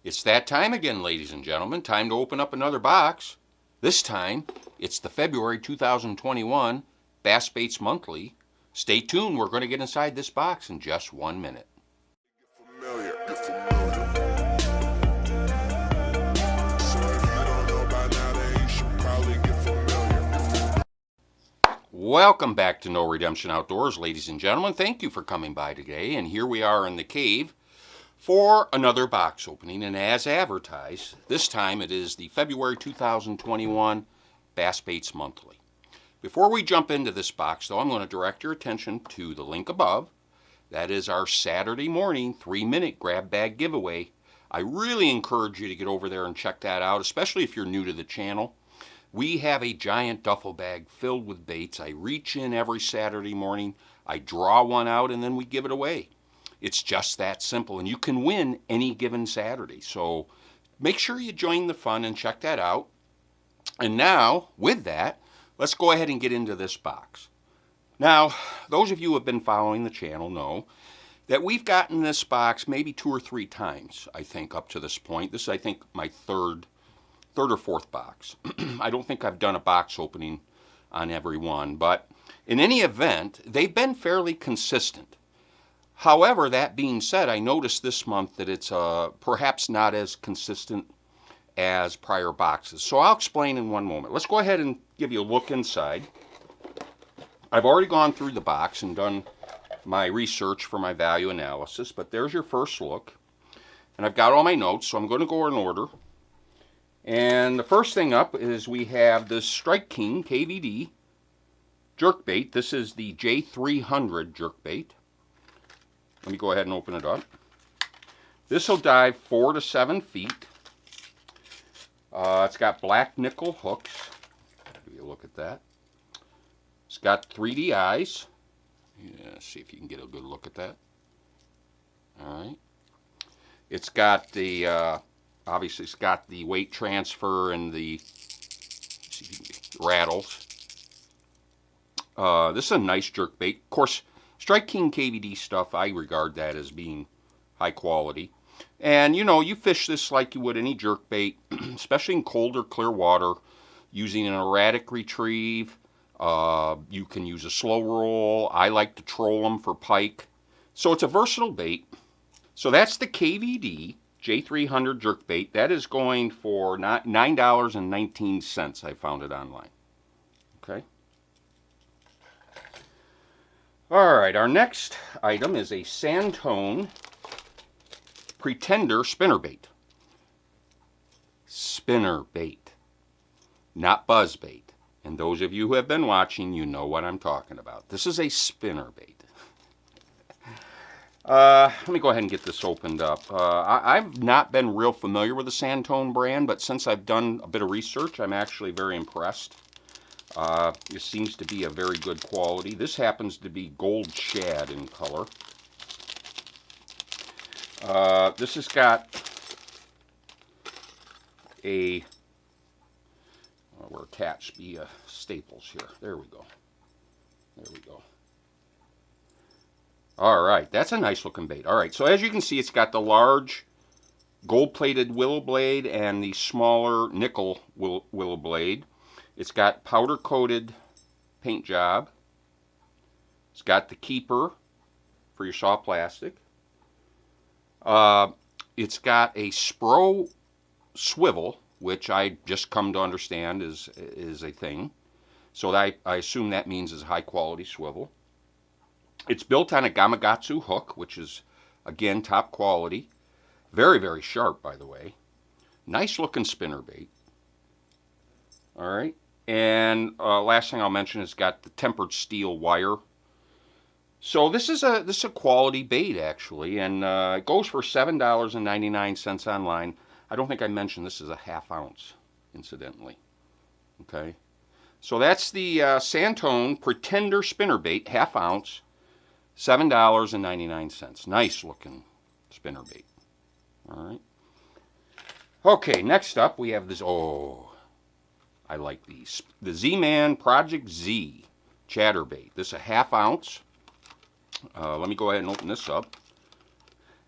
It's that time again, ladies and gentlemen. Time to open up another box. This time, it's the February 2021 Bass Baits Monthly. Stay tuned. We're going to get inside this box in just 1 minute. Welcome back to No Redemption Outdoors, ladies and gentlemen. Thank you for coming by today. And here we are in the cave for another box opening, and as advertised, this time it is the February 2021 Bass Baits Monthly. Before we jump into this box, though, I'm going to direct your attention to the link above. That is our Saturday morning 3-minute grab bag giveaway. I really encourage you to get over there and check that out, especially if you're new to the channel. We have a giant duffel bag filled with baits. I reach in every Saturday morning, I draw one out, and then we give it away. It's just that simple, and you can win any given Saturday. So make sure you join the fun and check that out. And now, with that, let's go ahead and get into this box. Now, those of you who have been following the channel know that we've gotten this box maybe 2 or 3 times, I think, up to this point. This is, I think, my third or fourth box. I don't think I've done a box opening on every one, but in any event, they've been fairly consistent. However, that being said, I noticed this month that it's perhaps not as consistent as prior boxes. So I'll explain in one moment. Let's go ahead and give you a look inside. I've already gone through the box and done my research for my value analysis, but there's your first look. And I've got all my notes, so I'm going to go in order. And the first thing up is we have this Strike King KVD jerkbait. This is the J300 jerkbait. Let me go ahead and open it up. This will dive 4 to 7 feet. It's got black nickel hooks. Give you a look at that. It's got 3D eyes. Yeah, see if you can get a good look at that. All right. It's got the obviously it's got the weight transfer and the rattles. This is a nice jerkbait. Of course, Strike King KVD stuff, I regard that as being high quality. And, you know, you fish this like you would any jerkbait, especially in cold or clear water, using an erratic retrieve. You can use a slow roll. I like to troll them for pike. So it's a versatile bait. So that's the KVD J300 jerkbait. That is going for $9.19. I found it online. Okay. Alright, our next item is a Santone Pretender spinnerbait. Spinnerbait, not buzzbait. And those of you who have been watching, you know what I'm talking about. This is a spinnerbait. Let me go ahead and get this opened up. I've not been real familiar with the Santone brand, but since I've done a bit of research, I'm actually very impressed. It seems to be a very good quality. This happens to be gold shad in color. This has got a, we're attached the staples here. There we go. There we go. All right, that's a nice looking bait. All right, so as you can see, it's got the large gold-plated willow blade and the smaller nickel willow blade. It's got powder-coated paint job. It's got the keeper for your soft plastic. It's got a Spro swivel, which I just come to understand is a thing. So I assume that means it's a high-quality swivel. It's built on a Gamakatsu hook, which is, again, top quality. Very, very sharp, by the way. Nice-looking spinnerbait. All right. And last thing I'll mention is got the tempered steel wire. So this is a quality bait, actually, and it goes for $7.99 online. I don't think I mentioned this is a ½ ounce, incidentally. Okay. So that's the Santone Pretender spinnerbait, ½ ounce, $7.99. Nice looking spinnerbait. All right. Okay, next up we have this. Oh, I like these. The Zman Project Z chatterbait. This is a ½ ounce. Let me go ahead and open this up.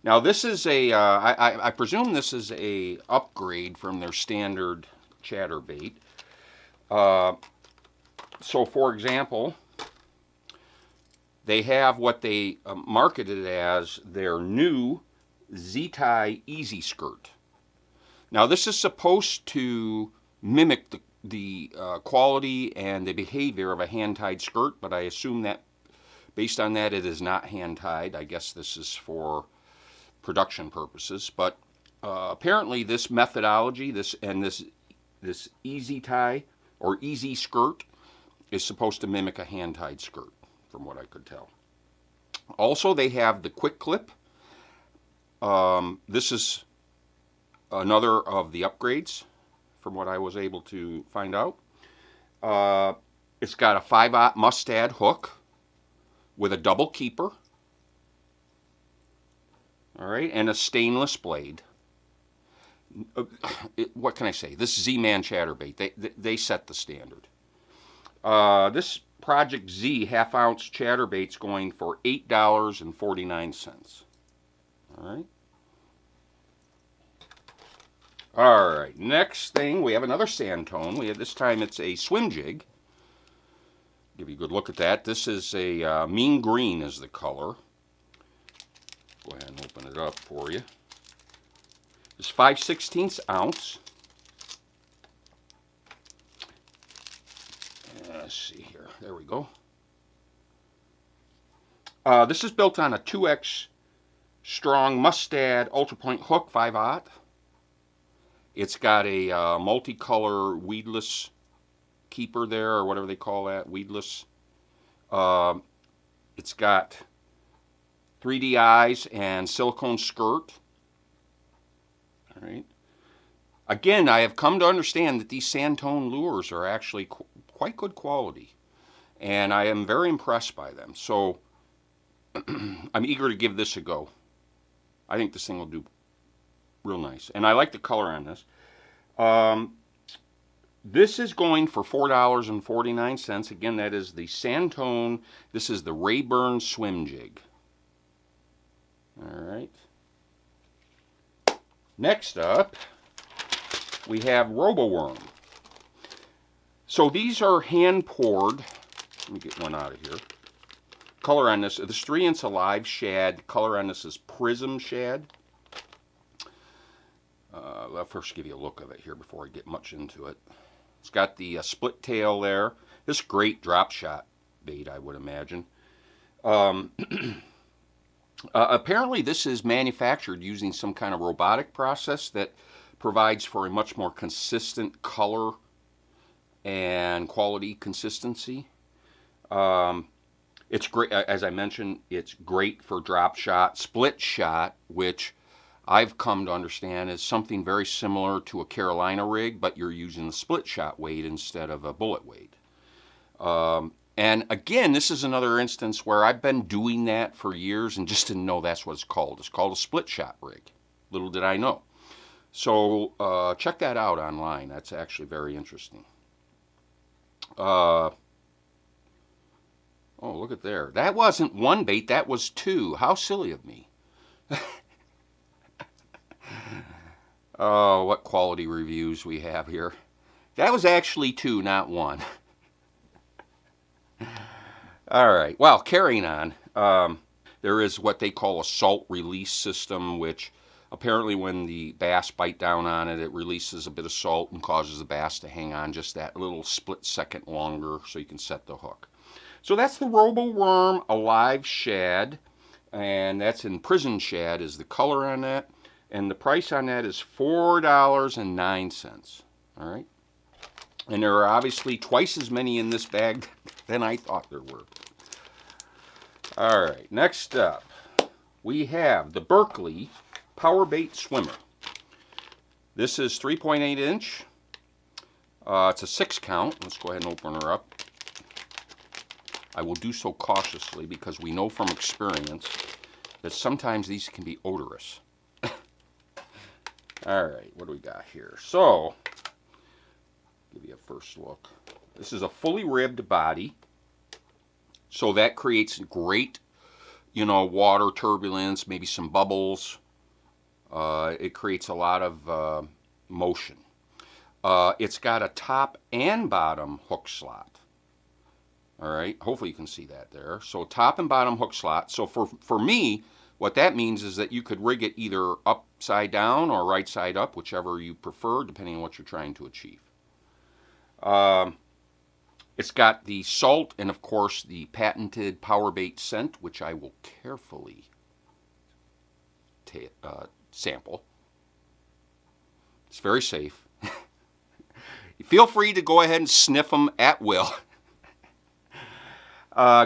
Now this is a, I presume this is a upgrade from their standard chatterbait. So for example, they have what they marketed as their new Z-Tie Easy Skirt. Now this is supposed to mimic the quality and the behavior of a hand-tied skirt, but I assume that based on that it is not hand-tied. I guess this is for production purposes, but apparently this methodology, this easy tie or easy skirt is supposed to mimic a hand-tied skirt, from what I could tell. Also, they have the quick clip. This is another of the upgrades, from what I was able to find out. It's got a 5/0 mustad hook with a double keeper. All right, and a stainless blade. What can I say? This Zman chatterbait, they set the standard. This Project Z half-ounce chatterbait's going for $8.49. All right. All right. Next thing, we have another Santone. This time it's a swim jig. Give you a good look at that. This is a mean green is the color. Go ahead and open it up for you. It's 5/16 ounce. Let's see here. There we go. This is built on a 2X strong mustad ultra point hook, 5/0. It's got a multicolor weedless keeper there, or whatever they call that, weedless. It's got 3D eyes and silicone skirt. All right. Again, I have come to understand that these Santone lures are actually quite good quality, and I am very impressed by them. So I'm eager to give this a go. I think this thing will do real nice, and I like the color on this. This is going for $4.49. Again, that is the Santone. This is the Rayburn swim jig. All right. Next up, we have Roboworm. So these are hand poured. Let me get one out of here. Color on this, this 3-inch alive shad. Color on this is prism shad. I'll first give you a look of it here before I get much into it. It's got the split tail there. This great drop shot bait, I would imagine. Apparently this is manufactured using some kind of robotic process that provides for a much more consistent color and quality consistency. It's great, as I mentioned, it's great for drop shot, split shot, which I've come to understand is something very similar to a Carolina rig, but you're using the split shot weight instead of a bullet weight. And again, this is another instance where I've been doing that for years and just didn't know that's what it's called. It's called a split shot rig. Little did I know. So check that out online. That's actually very interesting. Oh, look at there. That wasn't one bait, that was two. How silly of me. Oh, what quality reviews we have here. That was actually two, not one. All right, well, carrying on. There is what they call a salt release system, which apparently when the bass bite down on it, it releases a bit of salt and causes the bass to hang on just that little split second longer so you can set the hook. So that's the Roboworm Alive Shad, and that's in Prison Shad is the color on that, and the price on that is $4.09. All right, and there are obviously twice as many in this bag than I thought there were. All right, next up, we have the Berkley Powerbait Swimmer. This is 3.8 inch. It's a 6 count. Let's go ahead and open her up. I will do so cautiously because we know from experience that sometimes these can be odorous. All right, what do we got here? So, give you a first look. This is a fully ribbed body, so that creates great you know, water turbulence, maybe some bubbles. It creates a lot of motion. It's got a top and bottom hook slot. All right, hopefully you can see that there. So top and bottom hook slot. So for me, what that means is that you could rig it either upside down or right side up, whichever you prefer, depending on what you're trying to achieve. It's got the salt and, of course, the patented Powerbait scent, which I will carefully sample. It's very safe. Feel free to go ahead and sniff them at will.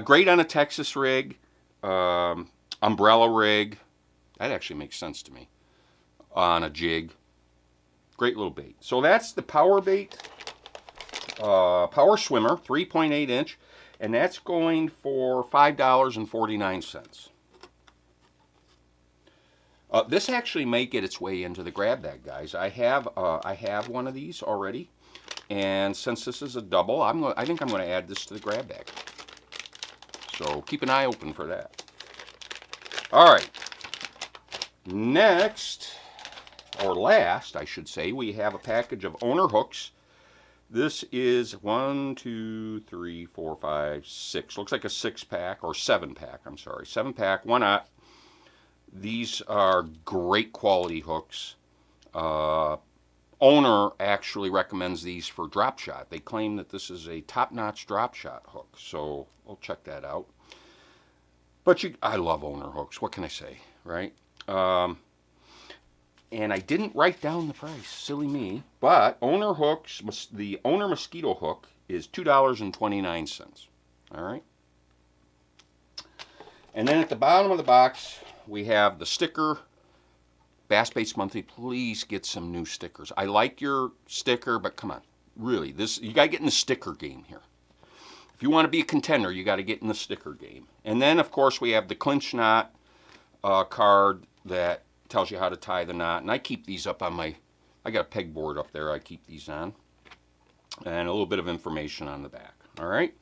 Great on a Texas rig, umbrella rig. That actually makes sense to me. On a jig. Great little bait. So that's the Powerbait Power Swimmer, 3.8 inch, and that's going for $5.49. This actually may get its way into the grab bag, guys. I have one of these already, and since this is a double, I think I'm going to add this to the grab bag. So keep an eye open for that. All right. Next, or last, I should say, we have a package of owner hooks. This is 1, 2, 3, 4, 5, 6. Looks like a 6-pack or 7-pack. I'm sorry, 7-pack. Why not? These are great quality hooks. Owner actually recommends these for drop shot. They claim that this is a top-notch drop shot hook, so we'll check that out. But I love owner hooks. What can I say, right? And I didn't write down the price. Silly me. But owner hooks, the owner Mosquito hook is $2.29. All right. And then at the bottom of the box, we have the sticker. Bass Baits Monthly, please get some new stickers. I like your sticker, but come on. Really, you got to get in the sticker game here. If you want to be a contender, you got to get in the sticker game. And then, of course, we have the clinch knot card that tells you how to tie the knot. And I keep these up on I got a pegboard up there I keep these on. And a little bit of information on the back. All right.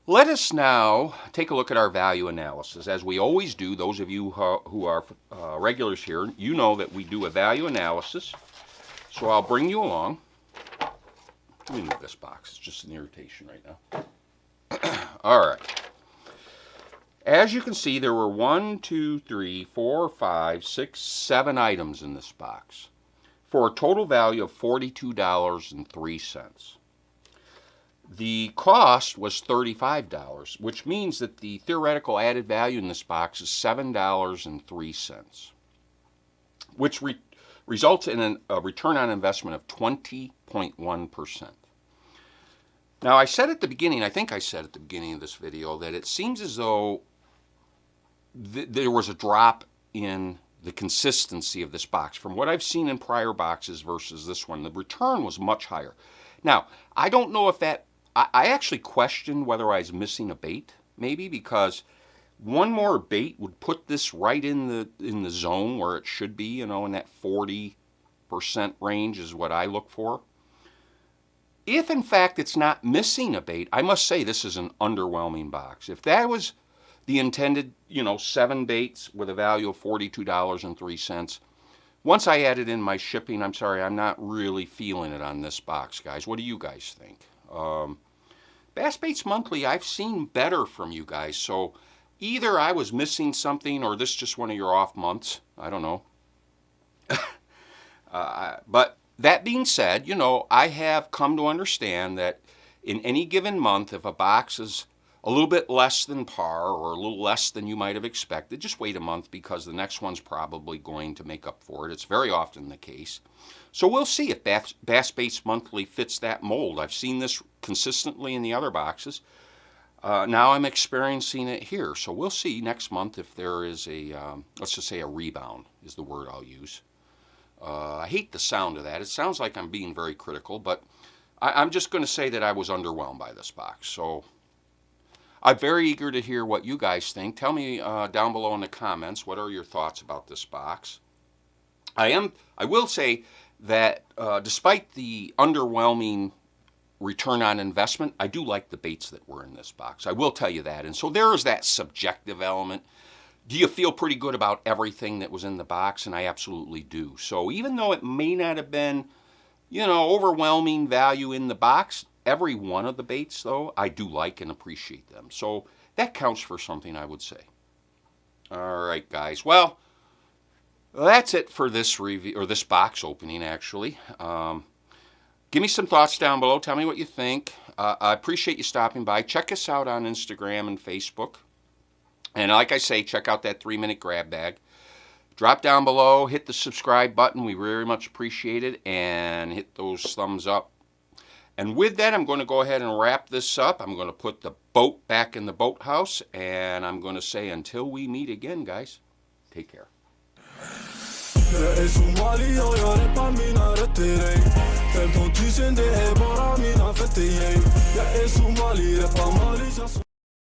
Let us now take a look at our value analysis. As we always do, those of you who are regulars here, you know that we do a value analysis. So I'll bring you along. Let me move this box. It's just an irritation right now. All right. As you can see, there were 1, 2, 3, 4, 5, 6, 7 items in this box for a total value of $42.03. The cost was $35, which means that the theoretical added value in this box is $7.03, which results in a return on investment of 20.1%. Now, I said at the beginning, I think I said at the beginning of this video, that it seems as though there was a drop in the consistency of this box. From what I've seen in prior boxes versus this one, the return was much higher. Now, I don't know if that, I actually questioned whether I was missing a bait, maybe, because one more bait would put this right in the zone where it should be, you know, in that 40% range is what I look for. If, in fact, it's not missing a bait, I must say this is an underwhelming box. If that was the intended, 7 baits with a value of $42.03, once I added in my shipping, I'm sorry, I'm not really feeling it on this box, guys. What do you guys think? Bass Baits Monthly, I've seen better from you guys, so either I was missing something or this is just one of your off months. I don't know. But that being said, I have come to understand that in any given month, if a box is a little bit less than par or a little less than you might have expected, just wait a month because the next one's probably going to make up for it. It's very often the case. So we'll see if Bass Baits Monthly fits that mold. I've seen this consistently in the other boxes. Now I'm experiencing it here. So we'll see next month if there is let's just say a rebound is the word I'll use. I hate the sound of that. It sounds like I'm being very critical, but I'm just going to say that I was underwhelmed by this box. So I'm very eager to hear what you guys think. Tell me down below in the comments, what are your thoughts about this box? I will say that despite the underwhelming return on investment, I do like the baits that were in this box. I will tell you that. And so there is that subjective element. Do you feel pretty good about everything that was in the box? And I absolutely do. So even though it may not have been, you know, overwhelming value in the box, every one of the baits, though, I do like and appreciate them. So that counts for something, I would say. All right, guys. Well, that's it for this review, or this box opening, actually. Give me some thoughts down below. Tell me what you think. I appreciate you stopping by. Check us out on Instagram and Facebook. And like I say, check out that 3-minute grab bag. Drop down below, hit the subscribe button. We very much appreciate it. And hit those thumbs up. And with that, I'm going to go ahead and wrap this up. I'm going to put the boat back in the boathouse. And I'm going to say until we meet again, guys, take care.